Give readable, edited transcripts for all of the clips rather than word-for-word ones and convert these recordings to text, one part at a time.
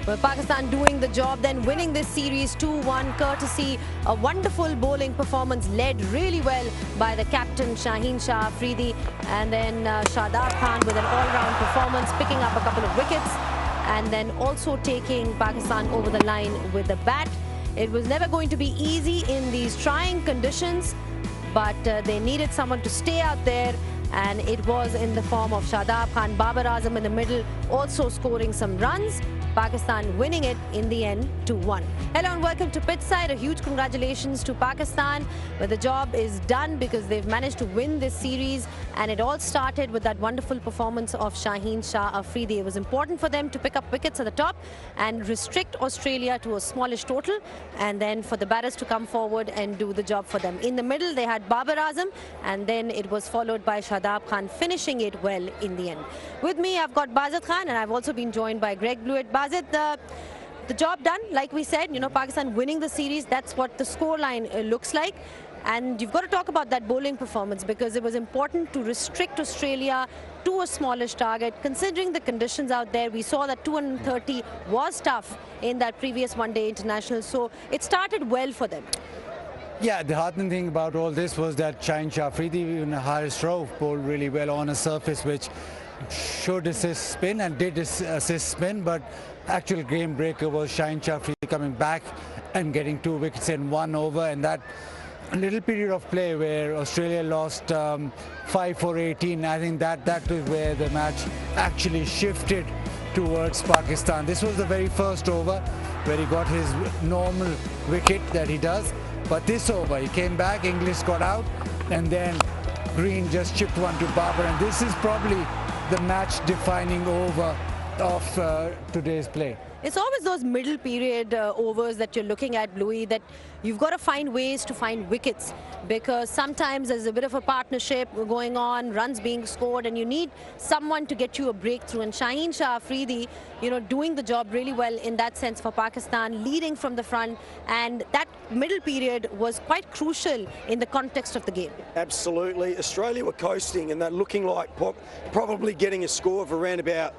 Well, Pakistan doing the job, then winning this series 2-1 courtesy a wonderful bowling performance led really well by the captain Shaheen Shah Afridi, and then Shadab Khan with an all-round performance, picking up a couple of wickets and then also taking Pakistan over the line with the bat. It was never going to be easy in these trying conditions, but they needed someone to stay out there, and it was in the form of Shadab Khan. Babar Azam in the middle also scoring some runs. Pakistan winning it in the end 2-1. Hello and welcome to Pitchside. A huge congratulations to Pakistan, where the job is done because they've managed to win this series, and it all started with that wonderful performance of Shaheen Shah Afridi. It was important for them to pick up wickets at the top and restrict Australia to a smallish total, and then for the batters to come forward and do the job for them. In the middle they had Babar Azam, and then it was followed by Shadab Khan finishing it well in the end. With me I've got Bazat Khan, and I've also been joined by Greg Blewett. Bazat, the job done, like we said, you know, Pakistan winning the series, that's what the scoreline looks like. And you've got to talk about that bowling performance, because it was important to restrict Australia to a smallish target. Considering the conditions out there, we saw that 230 was tough in that previous one-day international, so it started well for them. Yeah, the heartening thing about all this was that Shaheen Shah Afridi and Haris Rauf bowled really well on a surface which should assist spin and did assist spin, but actual game breaker was Shaheen Shah Afridi coming back and getting 2 wickets in 1 over, and that little period of play where Australia lost 5 for 18, I think that was where the match actually shifted towards Pakistan. This was the very first over where he got his normal wicket that he does, but this over he came back, Inglis got out, and then Green just chipped one to Babar, and this is probably the match defining over of today's play. It's always those middle period overs that you're looking at, Bluey, that you've got to find ways to find wickets, because sometimes there's a bit of a partnership going on, runs being scored, and you need someone to get you a breakthrough. And Shaheen Shah Afridi, you know, doing the job really well in that sense for Pakistan, leading from the front, and that middle period was quite crucial in the context of the game. Absolutely. Australia were coasting, and they're looking like probably getting a score of around about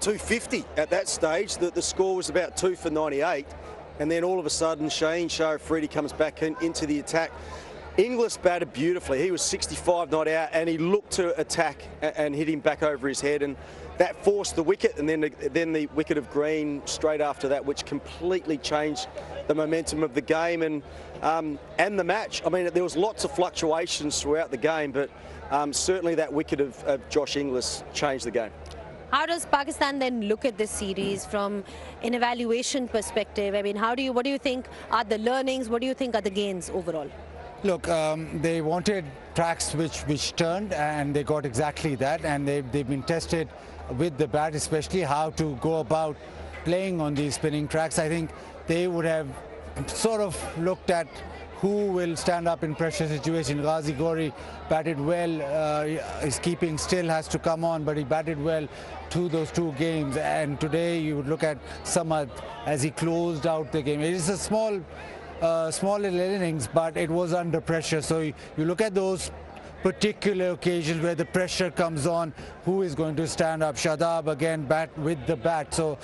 250 at that stage. The score was about 2 for 98, and then all of a sudden Shaheen Shah Afridi comes back into the attack. Inglis batted beautifully. He was 65 not out, and he looked to attack and hit him back over his head, and that forced the wicket, and then the wicket of Green straight after that, which completely changed the momentum of the game and the match. I mean, there was lots of fluctuations throughout the game, but certainly that wicket of Josh Inglis changed the game. How does Pakistan then look at this series from an evaluation perspective? I mean, what do you think are the learnings? What do you think are the gains overall? Look, they wanted tracks which turned, and they got exactly that, and they've been tested with the bat, especially how to go about playing on these spinning tracks. I think they would have sort of looked at who will stand up in pressure situation. Ghazi Gori batted well, his keeping still has to come on, but he batted well through those 2 games, and today you would look at Samad as he closed out the game. It is a small little innings, but it was under pressure, so you look at those particular occasions where the pressure comes on, who is going to stand up. Shadab again bat with the bat, so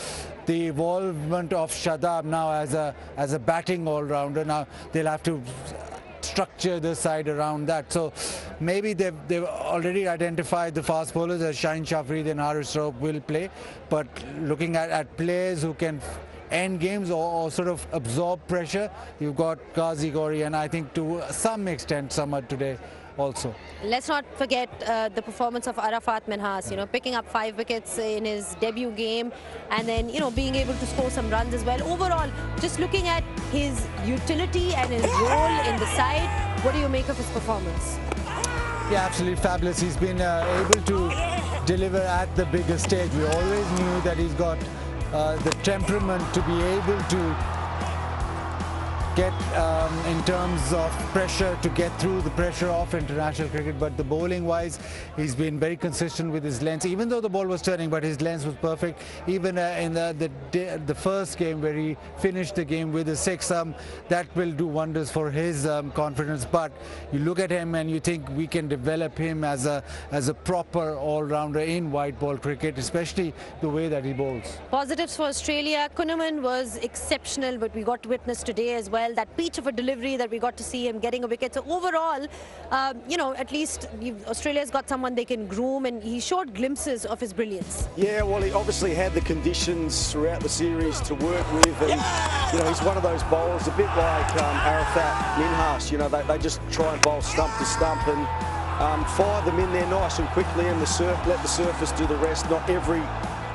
the involvement of Shadab now as a batting all-rounder, now they'll have to structure the side around that. So maybe they've already identified the fast bowlers as Shaheen Shah Afridi and Haris Rauf will play, but looking at players who can end games or sort of absorb pressure, you've got Ghazi Gori, and I think to some extent Samad today also. Let's not forget the performance of Arafat Minhas, you know, picking up 5 wickets in his debut game, and then, you know, being able to score some runs as well. Overall, just looking at his utility and his role in the side, what do you make of his performance? Yeah, absolutely fabulous. He's been able to deliver at the bigger stage. We always knew that he's got the temperament to be able to get in terms of pressure, to get through the pressure of international cricket, but the bowling wise he's been very consistent with his length, even though the ball was turning, but his length was perfect. Even in the first game where he finished the game with a 6, that will do wonders for his confidence. But you look at him and you think we can develop him as a proper all-rounder in white ball cricket, especially the way that he bowls. Positives for Australia. Kuhnemann was exceptional, but we got to witness today as well that peach of a delivery that we got to see him getting a wicket. So overall, you know, at least Australia's got someone they can groom, and he showed glimpses of his brilliance. Yeah, well, he obviously had the conditions throughout the series to work with, and you know, he's one of those bowlers, a bit like Arafat Minhas. You know, they just try and bowl stump to stump and fire them in there nice and quickly, and let the surface do the rest. Not every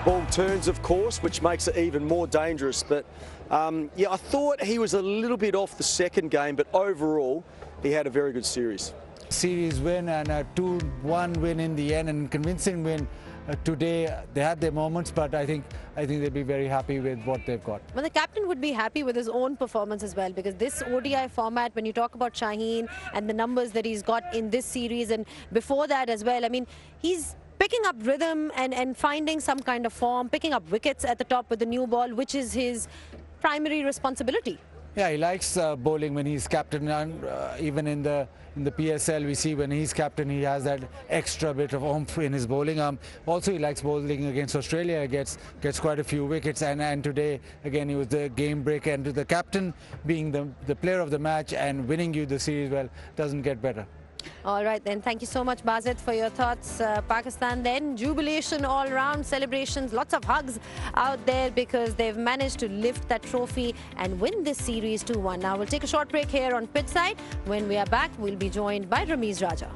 ball turns, of course, which makes it even more dangerous. But yeah, I thought he was a little bit off the second game, but overall, he had a very good series. Series win and a 2-1 win in the end, and convincing win today. They had their moments, but I think they'll be very happy with what they've got. Well, the captain would be happy with his own performance as well, because this ODI format, when you talk about Shaheen and the numbers that he's got in this series and before that as well, I mean, he's picking up rhythm and finding some kind of form, picking up wickets at the top with the new ball, which is his primary responsibility. Yeah, he likes bowling when he's captain, and even in the PSL we see when he's captain he has that extra bit of oomph in his bowling. Also he likes bowling against Australia, gets quite a few wickets, and today again he was the game breaker, and the captain being the player of the match and winning you the series, well, doesn't get better. All right then, thank you so much, Bazit, for your thoughts. Pakistan then, jubilation all round, celebrations, lots of hugs out there because they've managed to lift that trophy and win this series 2-1. Now we'll take a short break here on pitch side. When we are back, we'll be joined by Ramiz Raja.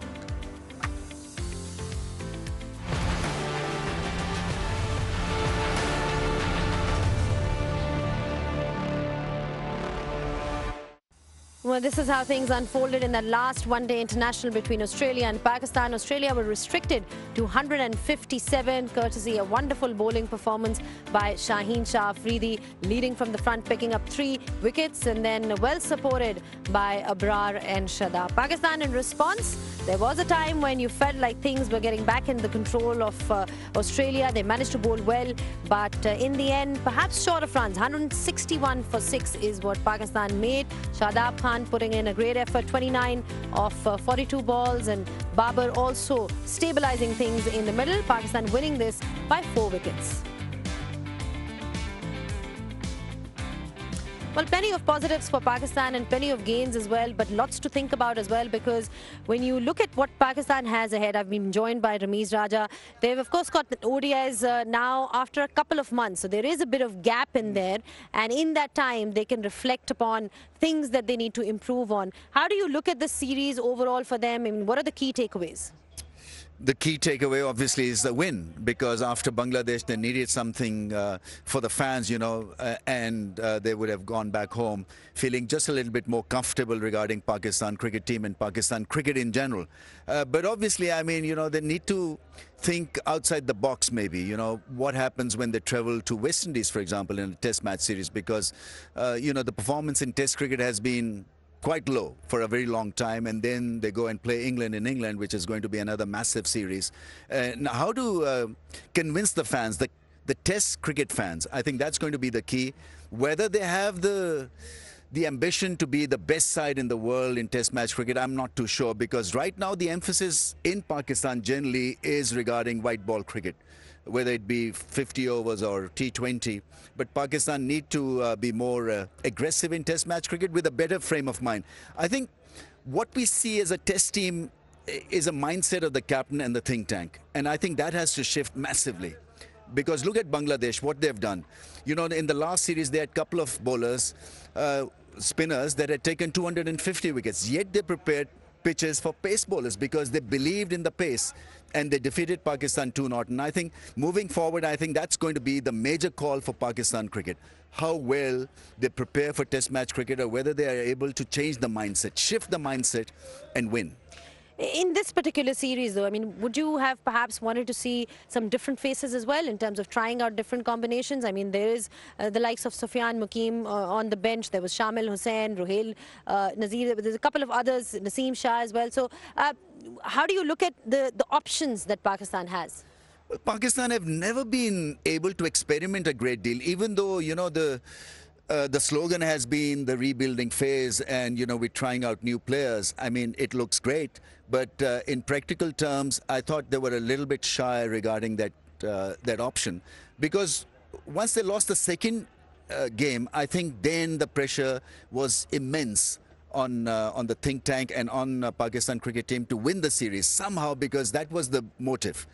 Well, this is how things unfolded in that last one-day international between Australia and Pakistan. Australia were restricted to 157, courtesy a wonderful bowling performance by Shaheen Shah Afridi, leading from the front, picking up 3 wickets, and then well supported by Abrar and Shadab. Pakistan in response, there was a time when you felt like things were getting back in the control of Australia. They managed to bowl well, but in the end, perhaps short of runs. 161 for 6 is what Pakistan made. Shadab Khan putting in a great effort, 29 of 42 balls, and Babar also stabilizing things in the middle. Pakistan winning this by 4 wickets. Well, plenty of positives for Pakistan and plenty of gains as well, but lots to think about as well, because when you look at what Pakistan has ahead, I've been joined by Ramiz Raja. They've, of course, got the ODIs now after a couple of months. So there is a bit of gap in there. And in that time, they can reflect upon things that they need to improve on. How do you look at this series overall for them? I mean, what are the key takeaways? The key takeaway obviously is the win, because after Bangladesh they needed something for the fans, you know, and they would have gone back home feeling just a little bit more comfortable regarding Pakistan cricket team and Pakistan cricket in general. But obviously, I mean, you know, they need to think outside the box maybe, you know, what happens when they travel to West Indies, for example, in a test match series, because, you know, the performance in test cricket has been quite low for a very long time, and then they go and play England in England, which is going to be another massive series. Now, how to convince the fans, the test cricket fans, I think that's going to be the key. Whether they have the ambition to be the best side in the world in test match cricket, I'm not too sure, because right now the emphasis in Pakistan generally is regarding white ball cricket, whether it be 50 overs or T20. But Pakistan need to be more aggressive in test match cricket with a better frame of mind. I think what we see as a test team is a mindset of the captain and the think tank. And I think that has to shift massively. Because look at Bangladesh, what they've done. You know, in the last series, they had a couple of bowlers, spinners, that had taken 250 wickets. Yet they prepared pitches for pace bowlers because they believed in the pace, and they defeated Pakistan 2-0. And I think moving forward, I think that's going to be the major call for Pakistan cricket. How well they prepare for test match cricket, or whether they are able to change the mindset, shift the mindset and win. In this particular series, though, I mean, would you have perhaps wanted to see some different faces as well in terms of trying out different combinations? I mean, there is the likes of Sufyan Mukim on the bench. There was Shamil Hussain, Ruhail Nazir. There's a couple of others, Naseem Shah as well. So how do you look at the options that Pakistan has? Well, Pakistan have never been able to experiment a great deal, even though, you know, the slogan has been the rebuilding phase and, you know, we're trying out new players. I mean, it looks great, but in practical terms, I thought they were a little bit shy regarding that option. Because once they lost the second game, I think then the pressure was immense on the think tank and on Pakistan cricket team to win the series somehow, because that was the motive,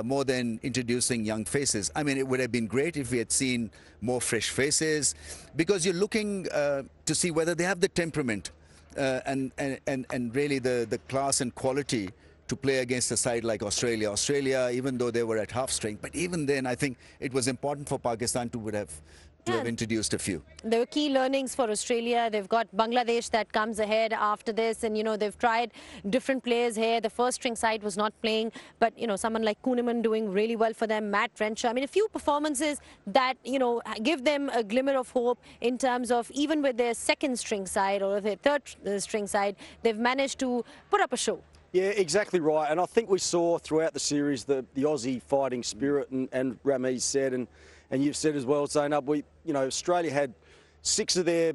more than introducing young faces. I mean, it would have been great if we had seen more fresh faces, because you're looking to see whether they have the temperament and really the class and quality to play against a side like Australia. Australia, even though they were at half strength, but even then I think it was important for Pakistan to have introduced a few. There were key learnings for Australia. They've got Bangladesh that comes ahead after this, and, you know, they've tried different players here. The first string side was not playing, but, you know, someone like Kuhneman doing really well for them, Matt Renshaw. I mean, a few performances that, you know, give them a glimmer of hope in terms of, even with their second string side or their third string side, they've managed to put up a show. Yeah, exactly right. And I think we saw throughout the series the Aussie fighting spirit, and Ramiz said, and you've said as well, Zainab, you know, Australia had 6 of their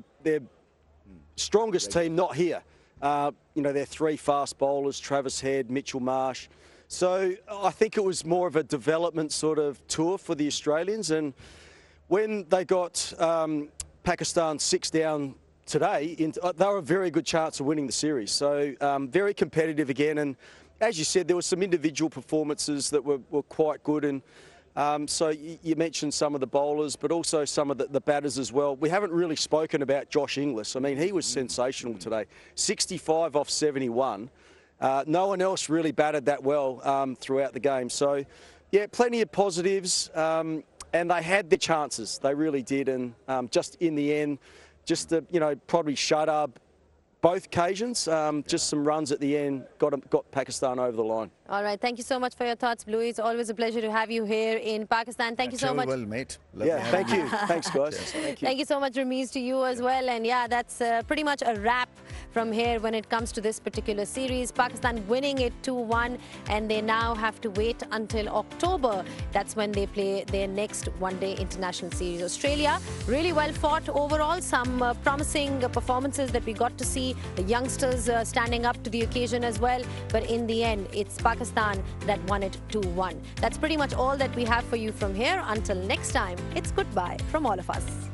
strongest team not here. You know, their 3 fast bowlers, Travis Head, Mitchell Marsh. So I think it was more of a development sort of tour for the Australians. And when they got Pakistan 6 down today, they were a very good chance of winning the series. So very competitive again. And as you said, there were some individual performances that were quite good. And so you mentioned some of the bowlers, but also some of the batters as well. We haven't really spoken about Josh Inglis. I mean, he was sensational today. 65 off 71. No one else really batted that well throughout the game. So, yeah, plenty of positives. And they had their chances. They really did. And just in the end, just, you know, probably Shadab, both occasions, just some runs at the end, got Pakistan over the line. All right. Thank you so much for your thoughts, Bluey. It's always a pleasure to have you here in Pakistan. Thank you so much. Well, mate. Yeah, thank you. Thanks, guys. Thank you. Thank you so much, Ramiz, to you as well. And yeah, that's pretty much a wrap from here when it comes to this particular series. Pakistan winning it 2-1, and they now have to wait until October. That's when they play their next one-day international series. Australia, really well fought overall. Some promising performances that we got to see. The youngsters standing up to the occasion as well. But in the end, it's Pakistan that won it 2-1. That's pretty much all that we have for you from here. Until next time, it's goodbye from all of us.